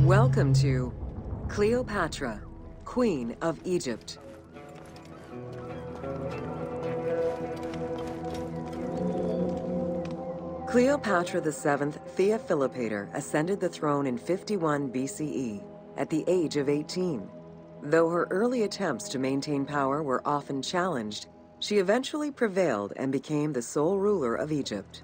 Welcome to Cleopatra, Queen of Egypt. Cleopatra VII Theophilopator ascended the throne in 51 BCE at the age of 18. Though her early attempts to maintain power were often challenged, she eventually prevailed and became the sole ruler of Egypt.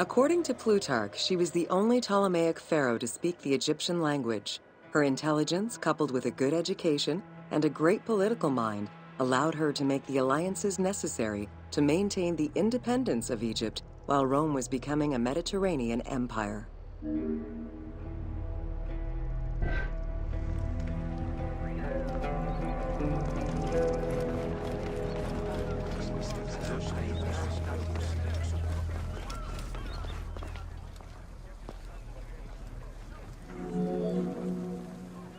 According to Plutarch, she was the only Ptolemaic pharaoh to speak the Egyptian language. Her intelligence, coupled with a good education and a great political mind, allowed her to make the alliances necessary to maintain the independence of Egypt while Rome was becoming a Mediterranean empire.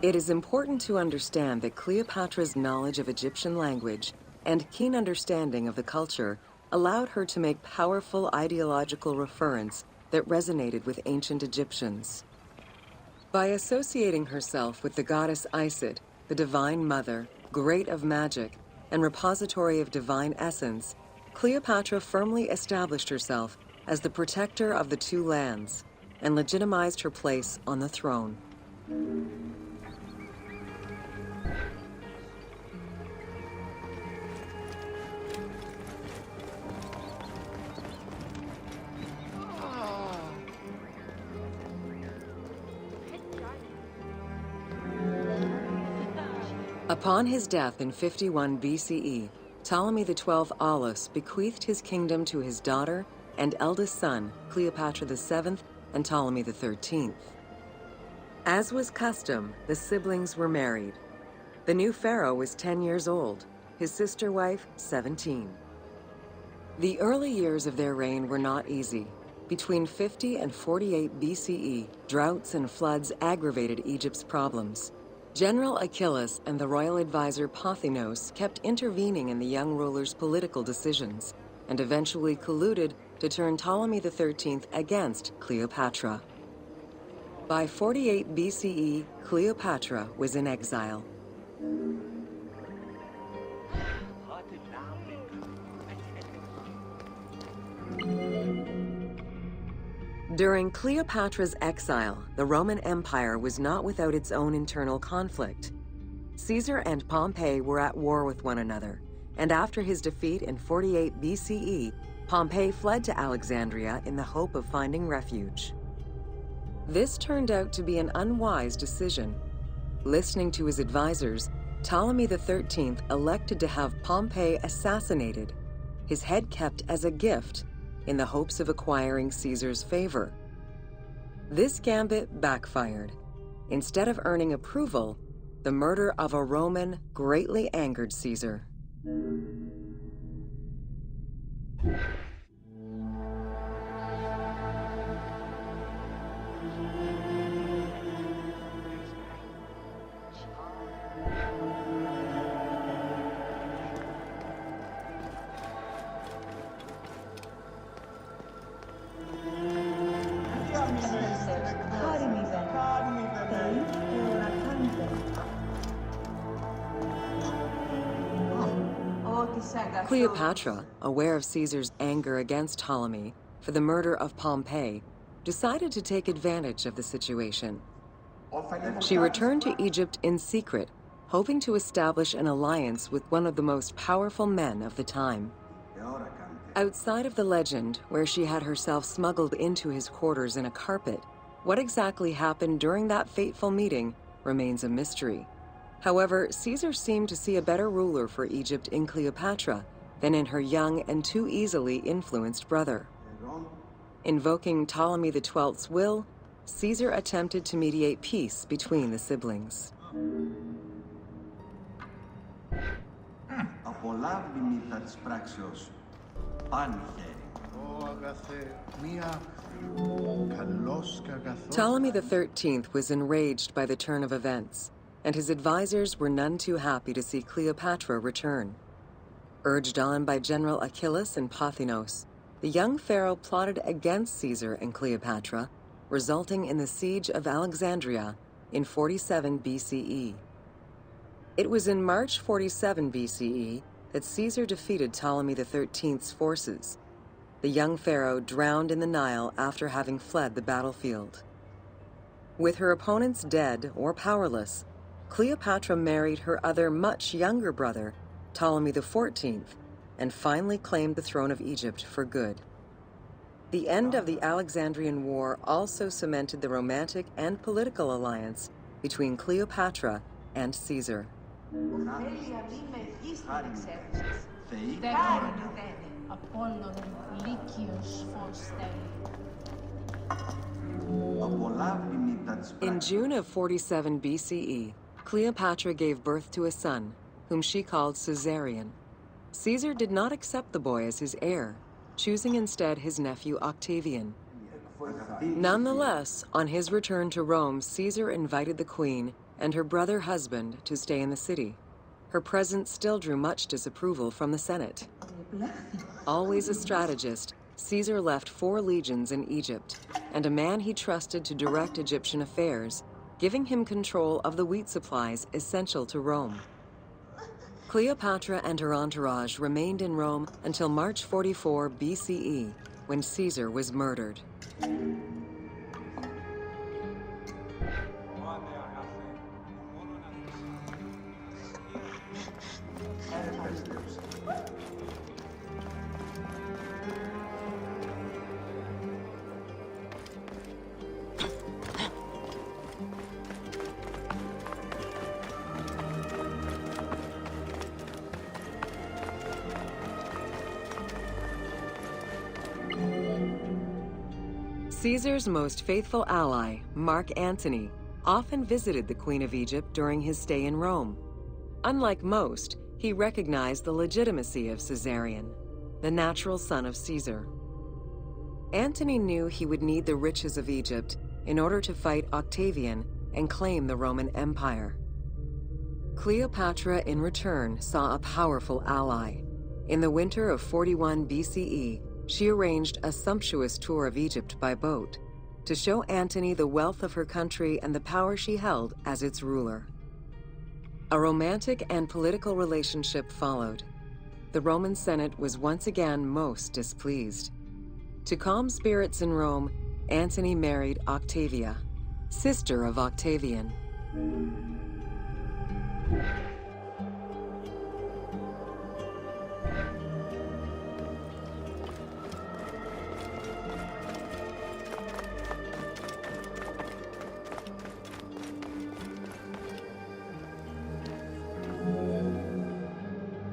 It is important to understand that Cleopatra's knowledge of Egyptian language and keen understanding of the culture allowed her to make powerful ideological referents that resonated with ancient Egyptians. By associating herself with the goddess Isis, the divine mother, great of magic, and repository of divine essence, Cleopatra firmly established herself as the protector of the two lands and legitimized her place on the throne. Upon his death in 51 BCE, Ptolemy XII Aulus bequeathed his kingdom to his daughter and eldest son, Cleopatra VII and Ptolemy XIII. As was custom, the siblings were married. The new pharaoh was 10 years old, his sister wife 17. The early years of their reign were not easy. Between 50 and 48 BCE, droughts and floods aggravated Egypt's problems. General Achilles and the royal advisor Pothinos kept intervening in the young ruler's political decisions and eventually colluded to turn Ptolemy XIII against Cleopatra. By 48 BCE, Cleopatra was in exile. During Cleopatra's exile, the Roman Empire was not without its own internal conflict. Caesar and Pompey were at war with one another, and after his defeat in 48 BCE, Pompey fled to Alexandria in the hope of finding refuge. This turned out to be an unwise decision. Listening to his advisors, Ptolemy XIII elected to have Pompey assassinated, his head kept as a gift, in the hopes of acquiring Caesar's favor. This gambit backfired. Instead of earning approval, the murder of a Roman greatly angered Caesar. Cleopatra, aware of Caesar's anger against Ptolemy for the murder of Pompey, decided to take advantage of the situation. She returned to Egypt in secret, hoping to establish an alliance with one of the most powerful men of the time. Outside of the legend, where she had herself smuggled into his quarters in a carpet, what exactly happened during that fateful meeting remains a mystery. However, Caesar seemed to see a better ruler for Egypt in Cleopatra than in her young and too easily influenced brother. Invoking Ptolemy XII's will, Caesar attempted to mediate peace between the siblings. Ptolemy XIII was enraged by the turn of events, and his advisors were none too happy to see Cleopatra return. Urged on by General Achilles and Pothinos, the young pharaoh plotted against Caesar and Cleopatra resulting in the Siege of Alexandria in 47 BCE. It was in March 47 BCE that Caesar defeated Ptolemy XIII's forces. The young pharaoh drowned in the Nile after having fled the battlefield. With her opponents dead or powerless, Cleopatra married her other much younger brother, Ptolemy XIV, and finally claimed the throne of Egypt for good. The end of the Alexandrian War also cemented the romantic and political alliance between Cleopatra and Caesar. In June of 47 BCE, Cleopatra gave birth to a son, whom she called Caesarion. Caesar did not accept the boy as his heir, choosing instead his nephew Octavian. Nonetheless, on his return to Rome, Caesar invited the queen and her brother husband to stay in the city. Her presence still drew much disapproval from the Senate. Always a strategist, Caesar left 4 legions in Egypt, and a man he trusted to direct Egyptian affairs, giving him control of the wheat supplies essential to Rome. Cleopatra and her entourage remained in Rome until March 44 BCE, when Caesar was murdered. Caesar's most faithful ally, Mark Antony, often visited the Queen of Egypt during his stay in Rome. Unlike most, he recognized the legitimacy of Caesarion, the natural son of Caesar. Antony knew he would need the riches of Egypt in order to fight Octavian and claim the Roman Empire. Cleopatra, in return, saw a powerful ally. In the winter of 41 BCE, she arranged a sumptuous tour of Egypt by boat to show Antony the wealth of her country and the power she held as its ruler. A romantic and political relationship followed. The Roman Senate was once again most displeased. To calm spirits in Rome, Antony married Octavia, sister of Octavian.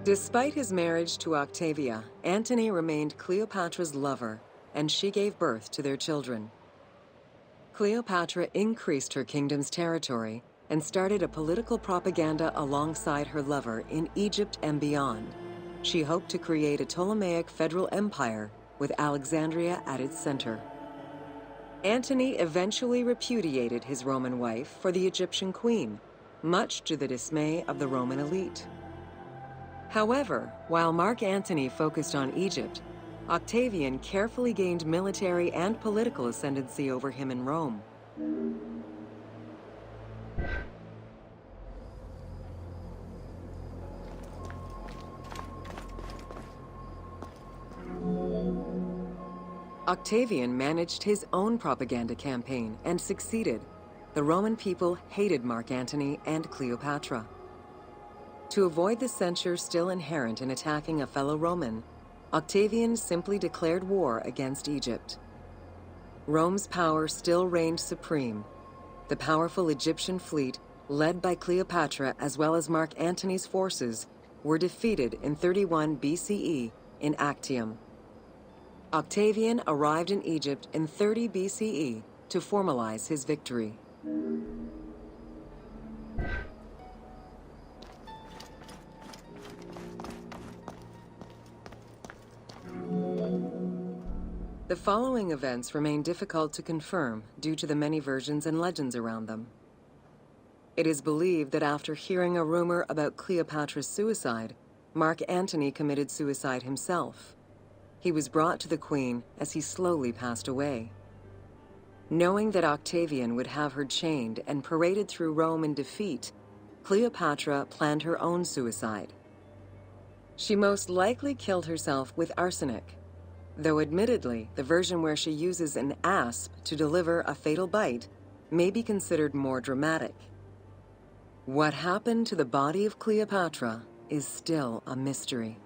Despite his marriage to Octavia, Antony remained Cleopatra's lover, and she gave birth to their children. Cleopatra increased her kingdom's territory and started a political propaganda alongside her lover in Egypt and beyond. She hoped to create a Ptolemaic federal empire with Alexandria at its center. Antony eventually repudiated his Roman wife for the Egyptian queen, much to the dismay of the Roman elite. However, while Mark Antony focused on Egypt, Octavian carefully gained military and political ascendancy over him in Rome. Octavian managed his own propaganda campaign and succeeded. The Roman people hated Mark Antony and Cleopatra. To avoid the censure still inherent in attacking a fellow Roman, Octavian simply declared war against Egypt. Rome's power still reigned supreme. The powerful Egyptian fleet, led by Cleopatra as well as Mark Antony's forces, were defeated in 31 BCE in Actium. Octavian arrived in Egypt in 30 BCE to formalize his victory. The following events remain difficult to confirm due to the many versions and legends around them. It is believed that after hearing a rumor about Cleopatra's suicide, Mark Antony committed suicide himself. He was brought to the queen as he slowly passed away. Knowing that Octavian would have her chained and paraded through Rome in defeat, Cleopatra planned her own suicide. She most likely killed herself with arsenic, though admittedly, the version where she uses an asp to deliver a fatal bite may be considered more dramatic. What happened to the body of Cleopatra is still a mystery.